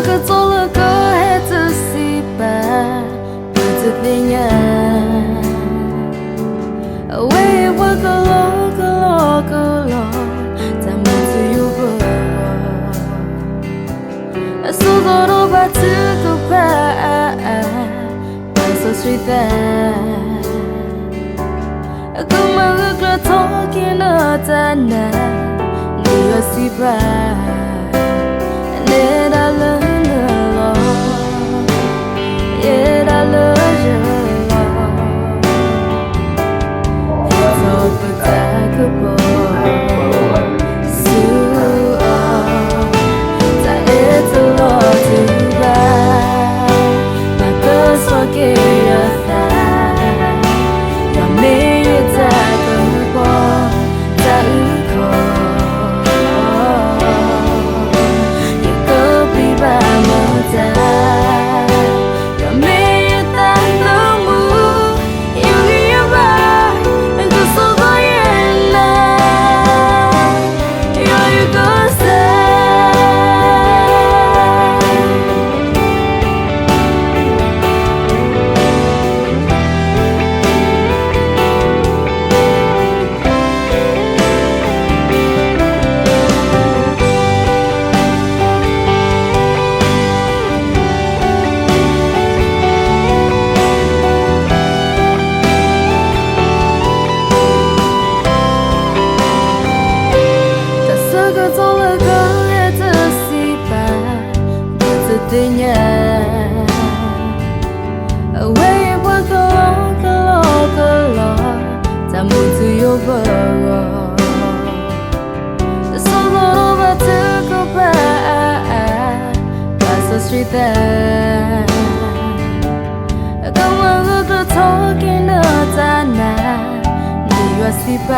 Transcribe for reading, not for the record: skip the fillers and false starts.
个做了个孩子戏班，不知病呀。为我个咯，咱们自由吧。苏州都把这个办，把手水淡。个么个托给那咱呐，你要西吧。也打了了，也打了了，走不在个波，苏在一直落地吧，那个说给人看，要没有在个波，在路口。为我个咯，咱们自由吧。手都把这个办，把手水淡。跟我个托给那咱呐，你要西吧。